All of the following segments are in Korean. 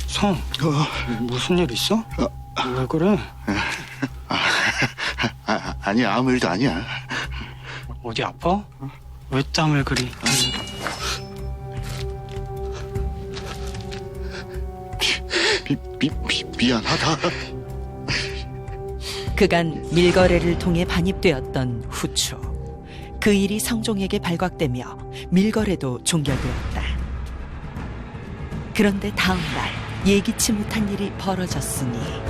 성, 무슨 일 있어? 왜 그래? 아니야, 아무 일도 아니야. 어디 아파? 왜 땀을 그리? 미안하다. 그간 밀거래를 통해 반입되었던 후추. 그 일이 성종에게 발각되며 밀거래도 종결되었다. 그런데 다음 날 예기치 못한 일이 벌어졌으니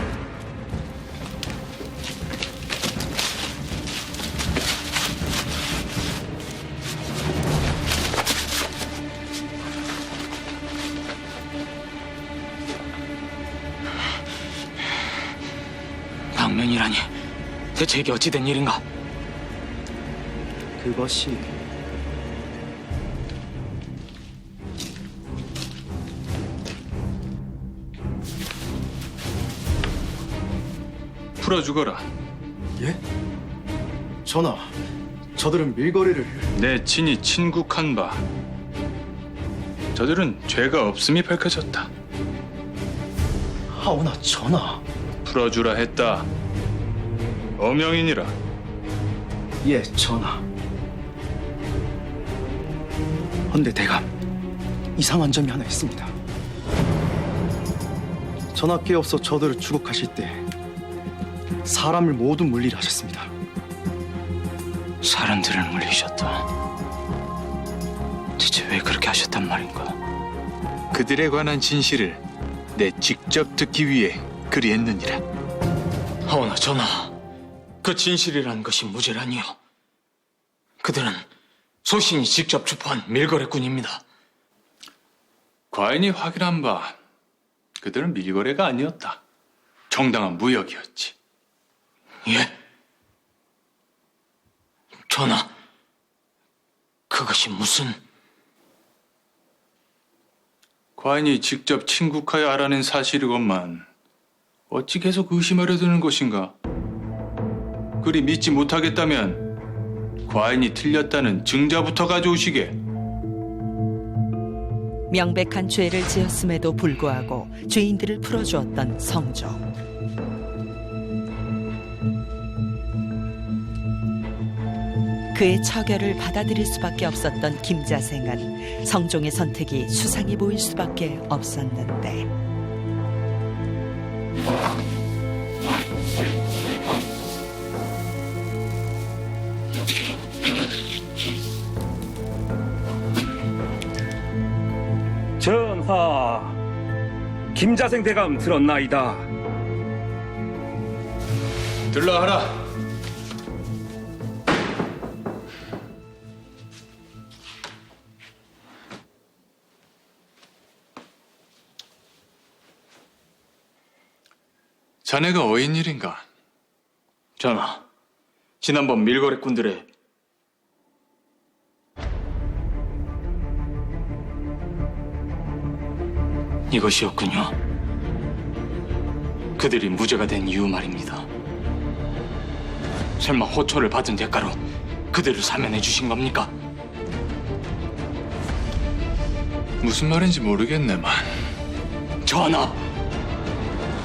방면이라니 대체 이게 어찌 된 일인가? 그것이 풀어 죽어라. 예? 전하, 저들은 밀거래를... 내 친히 친국한 바. 저들은 죄가 없음이 밝혀졌다. 하오나 전하... 풀어주라 했다. 어명이니라. 예, 전하. 헌데 대감, 이상한 점이 하나 있습니다. 전하께 없어 저들을 추국하실 때 사람을 모두 물리하셨습니다. 사람들을 물리셨다. 대체 왜 그렇게 하셨단 말인가? 그들에 관한 진실을 내 직접 듣기 위해 그리했느니라. 하오나 전하, 그 진실이라는 것이 무죄라니요. 그들은 소신이 직접 주포한 밀거래꾼입니다. 과인이 확인한 바 그들은 밀거래가 아니었다. 정당한 무역이었지. 예? 전하, 그것이 무슨... 과인이 직접 친국하여 알아낸 사실이건만 어찌 계속 의심하려 드는 것인가? 그리 믿지 못하겠다면 과인이 틀렸다는 증자부터 가져오시게. 명백한 죄를 지었음에도 불구하고 죄인들을 풀어주었던 성종. 그의 처결을 받아들일 수밖에 없었던 김자생은 성종의 선택이 수상해 보일 수밖에 없었는데 전하, 김자생 대감 들었나이다. 들라하라. 자네가 어인 일인가? 전하, 지난번 밀거래꾼들의 이것이었군요. 그들이 무죄가 된 이유 말입니다. 설마 호초를 받은 대가로 그들을 사면해 주신 겁니까? 무슨 말인지 모르겠네만. 전하,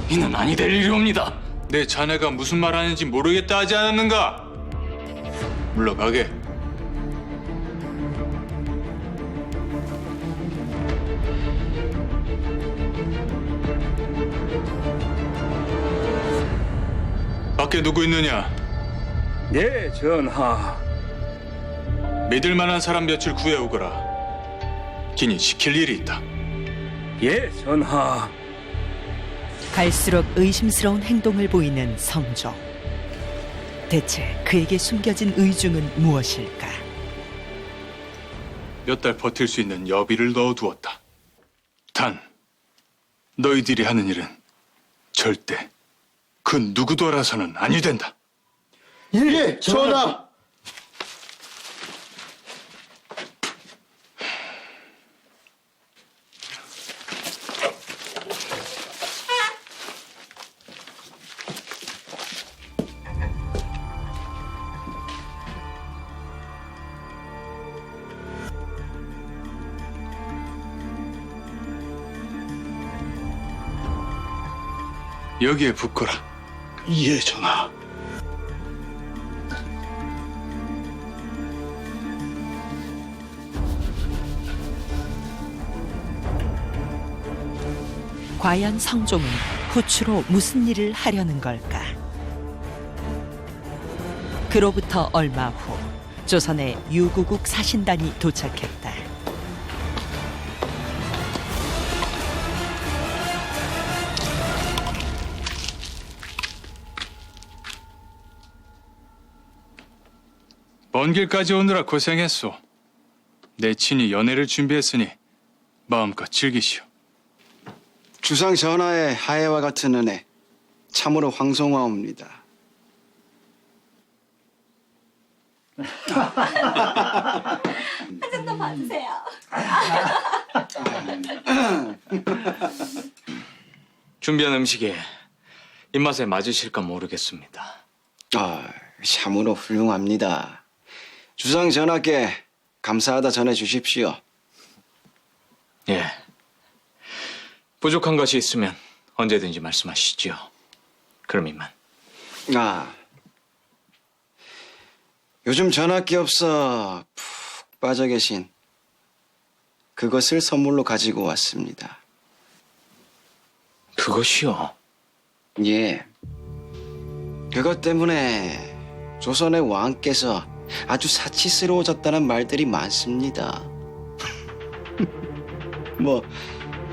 이는 아니 될 일이옵니다. 내 자네가 무슨 말 하는지 모르겠다 하지 않았는가? 물러가게. 밖에 누구 있느냐? 네, 전하. 믿을 만한 사람 며칠 구해오거라. 기니 시킬 일이 있다. 예, 전하. 갈수록 의심스러운 행동을 보이는 성종. 대체 그에게 숨겨진 의중은 무엇일까? 몇 달 버틸 수 있는 여비를 넣어두었다. 단, 너희들이 하는 일은 절대 그 누구도 알아서는 아니 된다. 예, 전하. 여기에 붙거라. 예, 전하. 과연 성종은 후추로 무슨 일을 하려는 걸까? 그로부터 얼마 후 조선에 유구국 사신단이 도착했다. 먼 길까지 오느라 고생했소. 내 친히 연회를 준비했으니 마음껏 즐기시오. 주상 전하의 하애와 같은 은혜 참으로 황송하옵니다. 좀 봐주세요. 준비한 음식이 입맛에 맞으실까 모르겠습니다. 참으로 훌륭합니다. 주상 전하께 감사하다 전해 주십시오. 예. 부족한 것이 있으면 언제든지 말씀하시지요. 그럼 이만. 요즘 전하께 없어 푹 빠져 계신 그것을 선물로 가지고 왔습니다. 그것이요? 예. 그것 때문에 조선의 왕께서 아주 사치스러워졌다는 말들이 많습니다. 뭐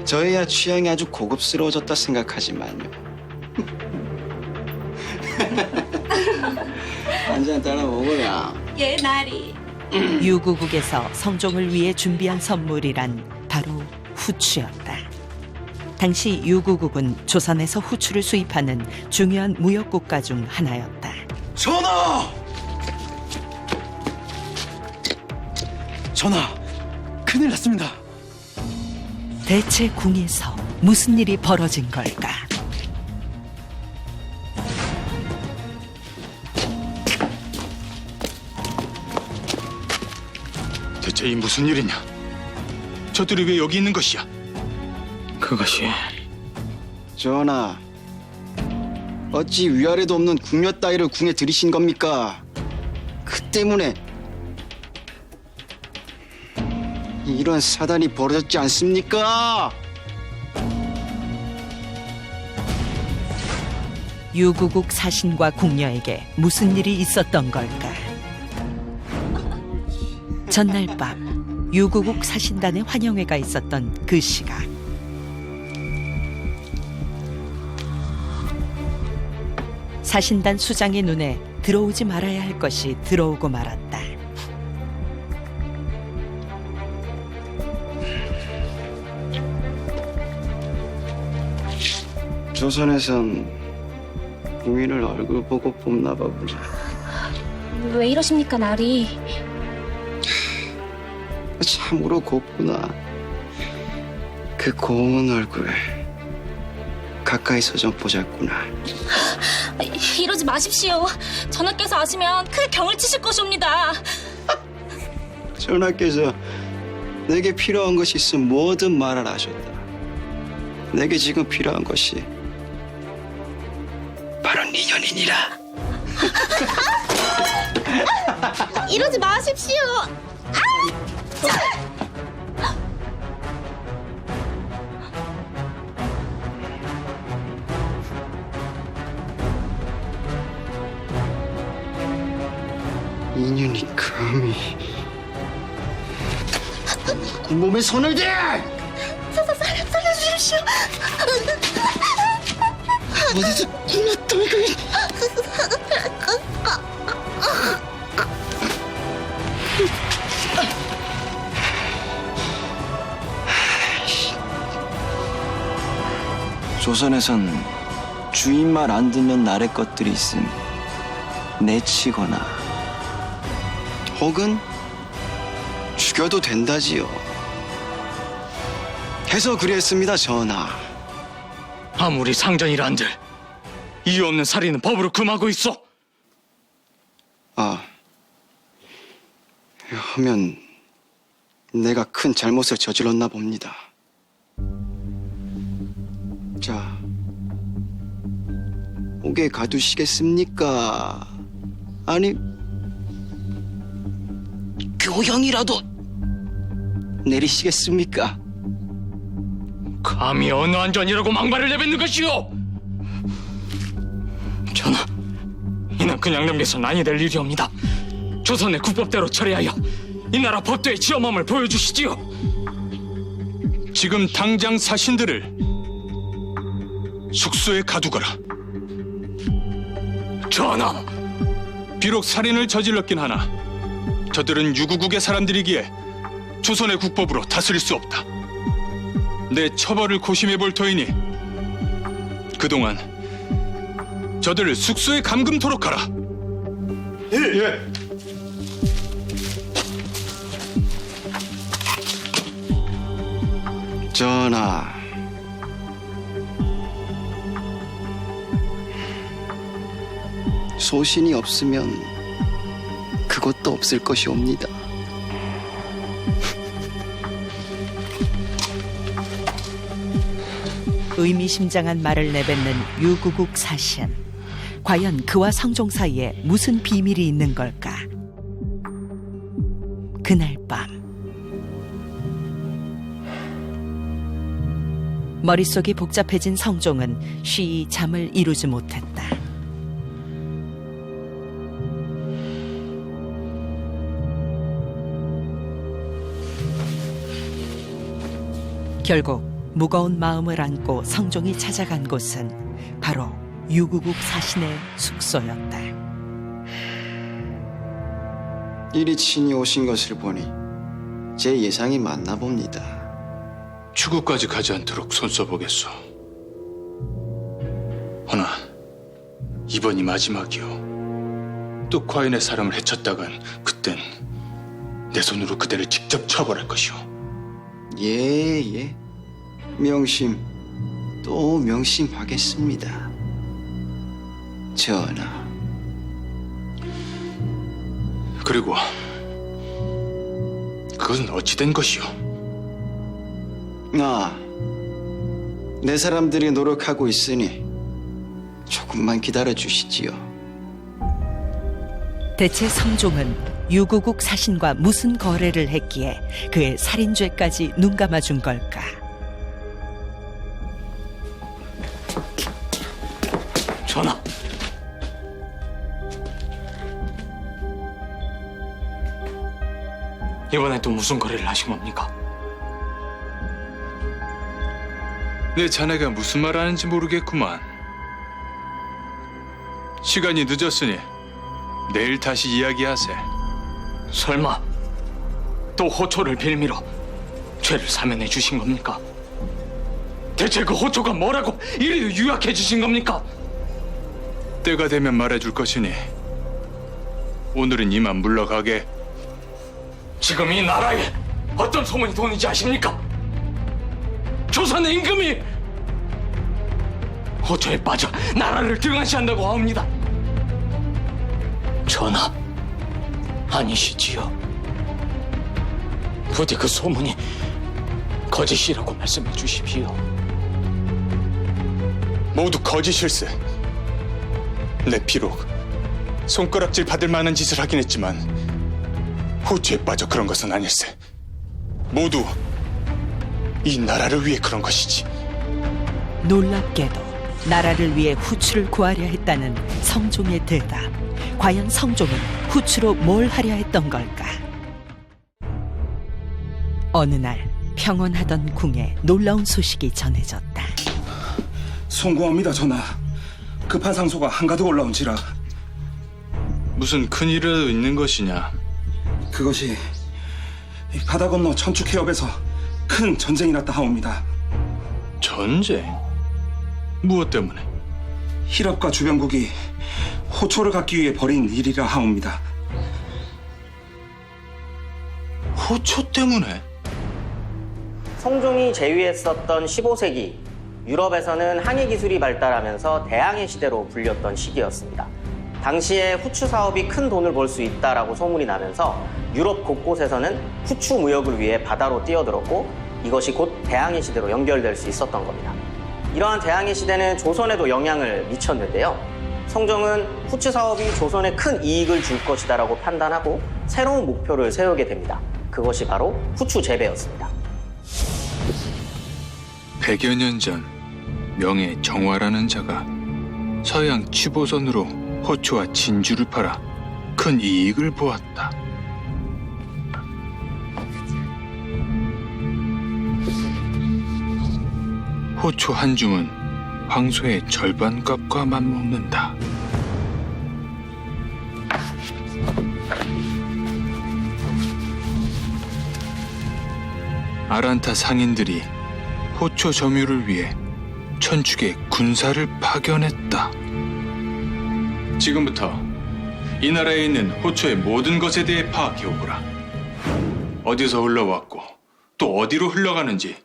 저희야 취향이 아주 고급스러워졌다 생각하지만요. 한잔 따라 먹어라. 예, 나리. 유구국에서 성종을 위해 준비한 선물이란 바로 후추였다. 당시 유구국은 조선에서 후추를 수입하는 중요한 무역국가 중 하나였다. 전하! 전하, 큰일 났습니다. 대체 궁에서 무슨 일이 벌어진 걸까? 대체 이 무슨 일이냐? 저들이 왜 여기 있는 것이야? 그것이 전하, 어찌 위아래도 없는 궁녀 따위를 궁에 들이신 겁니까? 그 때문에 이런 사단이 벌어졌지 않습니까? 유구국 사신과 궁녀에게 무슨 일이 있었던 걸까? 전날 밤 유구국 사신단의 환영회가 있었던 그 시각, 사신단 수장의 눈에 들어오지 말아야 할 것이 들어오고 말았다. 조선에선 부인을 얼굴 보고 뽑나 보구나. 왜 이러십니까, 나리? 참으로 곱구나. 그 고운 얼굴 가까이서 좀 보자꾸나. 이러지 마십시오. 전하께서 아시면 크게 경을 치실 것이옵니다. 전하께서 내게 필요한 것이 있으면 뭐든 말하라 하셨다. 내게 지금 필요한 것이 바로 네 년이니라. 이러지 마십시오. 인연이 감히 네 몸에 손을 대! 살려주십시오. 어디서 궁녀 따위가 조선에선 주인 말 안 듣는 나래 것들이 있으니 내치거나 혹은 죽여도 된다지요. 해서 그리했습니다, 전하. 아무리 상전이라 한들 이유 없는 살인은 법으로 금하고 있어. 하면 내가 큰 잘못을 저질렀나 봅니다. 자, 감옥에 가두시겠습니까? 아니, 교형이라도 내리시겠습니까? 감히 어느 안전이라고 막말을 내뱉는 것이오! 전하, 이는 그냥 넘겨선 아니 될 일이옵니다. 조선의 국법대로 처리하여 이 나라 법도의 지엄함을 보여주시지요. 지금 당장 사신들을 숙소에 가두거라. 전하! 비록 살인을 저질렀긴 하나 저들은 유구국의 사람들이기에 조선의 국법으로 다스릴 수 없다. 내 처벌을 고심해 볼 터이니 그동안 저들을 숙소에 감금토록 하라. 예. 전하, 소신이 없으면 그것도 없을 것이옵니다. 의미심장한 말을 내뱉는 유구국 사신. 과연 그와 성종 사이에 무슨 비밀이 있는 걸까? 그날 밤 머릿속이 복잡해진 성종은 쉬이 잠을 이루지 못했다. 결국 무거운 마음을 안고 성종이 찾아간 곳은 바로 유구국 사신의 숙소였다. 이리 친히 오신 것을 보니 제 예상이 맞나 봅니다. 추구까지 가지 않도록 손써보겠소. 허나 이번이 마지막이오. 또 과인의 사람을 해쳤다간 그땐 내 손으로 그대를 직접 처벌할 것이오. 예. 명심, 또 명심하겠습니다. 전하. 그리고 그것은 어찌된 것이오? 내 사람들이 노력하고 있으니 조금만 기다려 주시지요. 대체 성종은 유구국 사신과 무슨 거래를 했기에 그의 살인죄까지 눈감아준 걸까? 전하! 이번엔 또 무슨 거래를 하신 겁니까? 내 자네가 무슨 말 하는지 모르겠구만. 시간이 늦었으니 내일 다시 이야기하세. 설마 또 호초를 빌미로 죄를 사면해 주신 겁니까? 대체 그 호초가 뭐라고 이리 유약해 주신 겁니까? 때가 되면 말해줄 것이니 오늘은 이만 물러가게. 지금 이 나라에 어떤 소문이 도는지 아십니까? 조선의 임금이 호초에 빠져 나라를 등한시한다고 하옵니다. 전하, 아니시지요? 부디 그 소문이 거짓이라고 말씀해 주십시오. 모두 거짓일세. 내 비록 손가락질 받을 만한 짓을 하긴 했지만 호주에 빠져 그런 것은 아닐세. 모두 이 나라를 위해 그런 것이지. 놀랍게도 나라를 위해 후추를 구하려 했다는 성종의 대답. 과연 성종은 후추로 뭘 하려 했던 걸까? 어느 날 평온하던 궁에 놀라운 소식이 전해졌다. 송구합니다, 전하. 급한 상소가 한가득 올라온지라. 무슨 큰일이라도 있는 것이냐? 그것이 이 바다 건너 천축해협에서 큰 전쟁이 났다 하옵니다. 전쟁? 무엇 때문에? 히랍과 주변국이 호초를 갖기 위해 벌인 일이라 하옵니다. 호초 때문에? 성종이 제위했었던 15세기, 유럽에서는 항해 기술이 발달하면서 대항해 시대로 불렸던 시기였습니다. 당시에 후추 사업이 큰 돈을 벌 수 있다라고 소문이 나면서 유럽 곳곳에서는 후추 무역을 위해 바다로 뛰어들었고 이것이 곧 대항해 시대로 연결될 수 있었던 겁니다. 이러한 대항해 시대는 조선에도 영향을 미쳤는데요. 성종은 후추 사업이 조선에 큰 이익을 줄 것이다라고 판단하고 새로운 목표를 세우게 됩니다. 그것이 바로 후추 재배였습니다. 100여 년 전 명예 정화라는 자가 서양 취보선으로 호초와 진주를 팔아 큰 이익을 보았다. 호초 한 줌은 황소의 절반값과 맞먹는다. 아란타 상인들이 호초 점유를 위해 천축의 군사를 파견했다. 지금부터 이 나라에 있는 호초의 모든 것에 대해 파악해 오거라. 어디서 흘러왔고 또 어디로 흘러가는지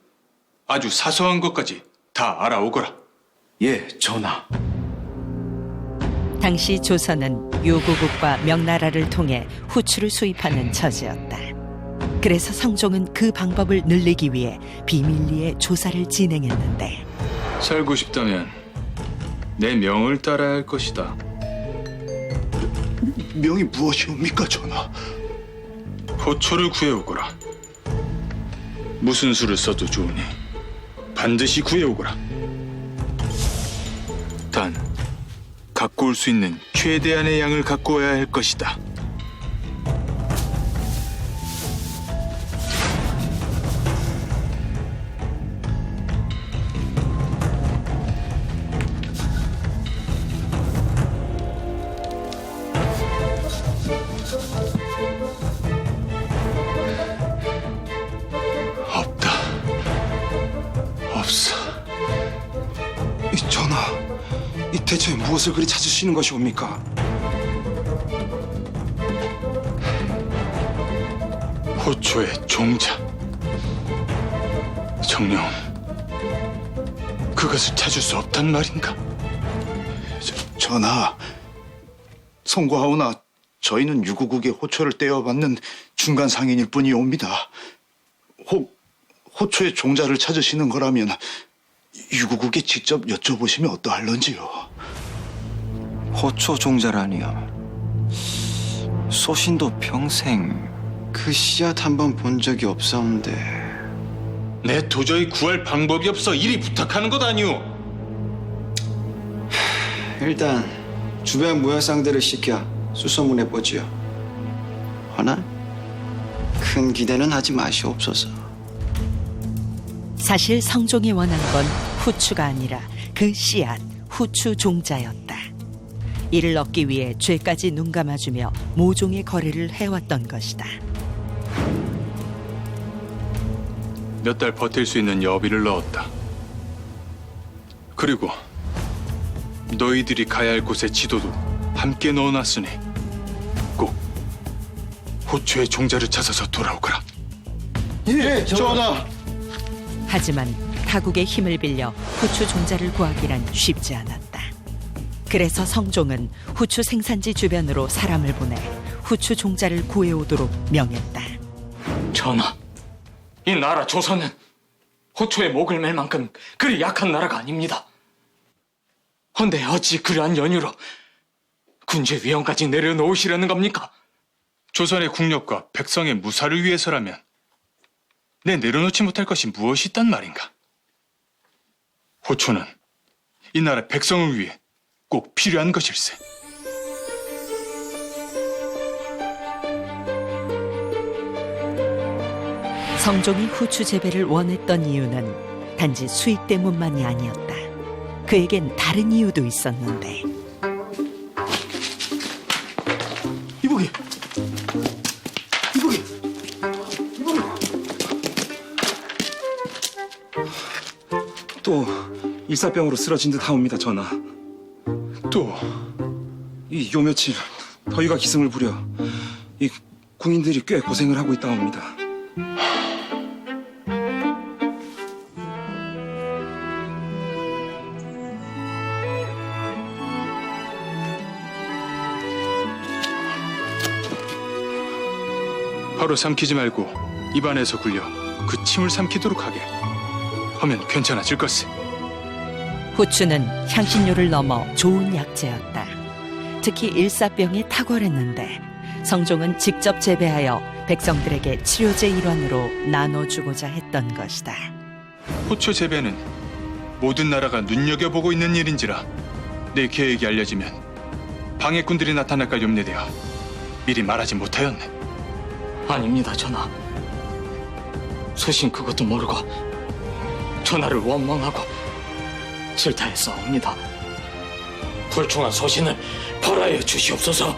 아주 사소한 것까지 다 알아오거라. 예, 전하. 당시 조선은 요고국과 명나라를 통해 후추를 수입하는 처지였다. 그래서 성종은 그 방법을 늘리기 위해 비밀리에 조사를 진행했는데 살고 싶다면 내 명을 따라야 할 것이다. 명이 무엇이옵니까, 전하? 호초를 구해오거라. 무슨 수를 써도 좋으니 반드시 구해오거라. 단 갖고 올 수 있는 최대한의 양을 갖고 와야 할 것이다. 없다. 없어. 전하, 이 대체 무엇을 그리 찾으시는 것이옵니까? 호초의 종자. 정녕, 그것을 찾을 수 없단 말인가? 전하, 송구하오나 저희는 유구국의 호초를 떼어받는 중간 상인일 뿐이옵니다. 호초의 종자를 찾으시는 거라면 유구국에 직접 여쭤보시면 어떠할런지요? 호초 종자라니요. 소신도 평생 그 씨앗 한 번 본 적이 없었는데. 내 도저히 구할 방법이 없어 이리 부탁하는 것 아니오. 일단 주변 무역상들을 시켜 수소문해 보지요. 허나 큰 기대는 하지 마시옵소서. 사실 성종이 원한 건 후추가 아니라 그 씨앗, 후추 종자였다. 이를 얻기 위해 죄까지 눈감아주며 모종의 거래를 해왔던 것이다. 몇 달 버틸 수 있는 여비를 넣었다. 그리고 너희들이 가야 할 곳의 지도도 함께 넣어놨으니 꼭 호초의 종자를 찾아서 돌아오거라. 예, 전하. 하지만 타국의 힘을 빌려 후추 종자를 구하기란 쉽지 않았다. 그래서 성종은 후추 생산지 주변으로 사람을 보내 후추 종자를 구해오도록 명했다. 전하, 이 나라 조선은 호초의 목을 맬 만큼 그리 약한 나라가 아닙니다. 헌데 어찌 그러한 연유로 군주의 위험까지 내려놓으시려는 겁니까? 조선의 국력과 백성의 무사를 위해서라면 내 내려놓지 못할 것이 무엇이 있단 말인가? 호초는 이 나라 백성을 위해 꼭 필요한 것일세. 성종이 후추 재배를 원했던 이유는 단지 수익 때문만이 아니었다. 그에겐 다른 이유도 있었는데. 이보기! 또 일사병으로 쓰러진 듯 하옵니다, 전하. 또 이 요 며칠 더위가 기승을 부려 이 궁인들이 꽤 고생을 하고 있다옵니다. 바로 삼키지 말고 입안에서 굴려 그 침을 삼키도록 하게 하면 괜찮아질 것세. 후추는 향신료를 넘어 좋은 약재였다. 특히 일사병에 탁월했는데 성종은 직접 재배하여 백성들에게 치료제 일환으로 나눠주고자 했던 것이다. 후추 재배는 모든 나라가 눈여겨보고 있는 일인지라 내 계획이 알려지면 방해꾼들이 나타날까 염려되어 미리 말하지 못하였네. 아닙니다, 전하. 소신 그것도 모르고 전하를 원망하고 질타했사옵니다. 불충한 소신을 벌하여 주시옵소서.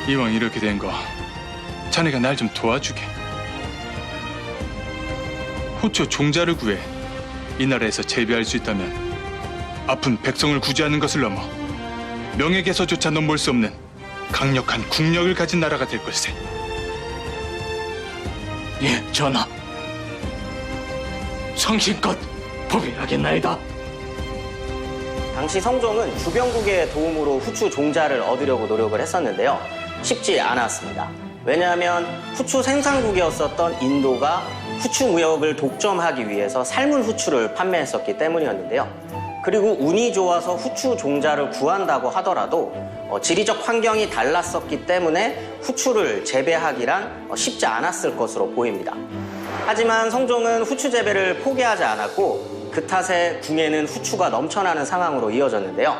이왕 이렇게 된 거 자네가 날 좀 도와주게. 후추 종자를 구해 이 나라에서 재배할 수 있다면 아픈 백성을 구제하는 것을 넘어 명예에서조차 넘볼 수 없는 강력한 국력을 가진 나라가 될 걸세. 예, 전하. 성심껏 법이하겠나이다. 당시 성종은 주변국의 도움으로 후추 종자를 얻으려고 노력을 했었는데요. 쉽지 않았습니다. 왜냐하면 후추 생산국이었었던 인도가 후추 무역을 독점하기 위해서 삶은 후추를 판매했었기 때문이었는데요. 그리고 운이 좋아서 후추 종자를 구한다고 하더라도 지리적 환경이 달랐었기 때문에 후추를 재배하기란 쉽지 않았을 것으로 보입니다. 하지만 성종은 후추 재배를 포기하지 않았고 그 탓에 궁에는 후추가 넘쳐나는 상황으로 이어졌는데요.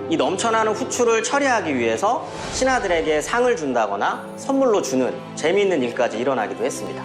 이 넘쳐나는 후추를 처리하기 위해서 신하들에게 상을 준다거나 선물로 주는 재미있는 일까지 일어나기도 했습니다.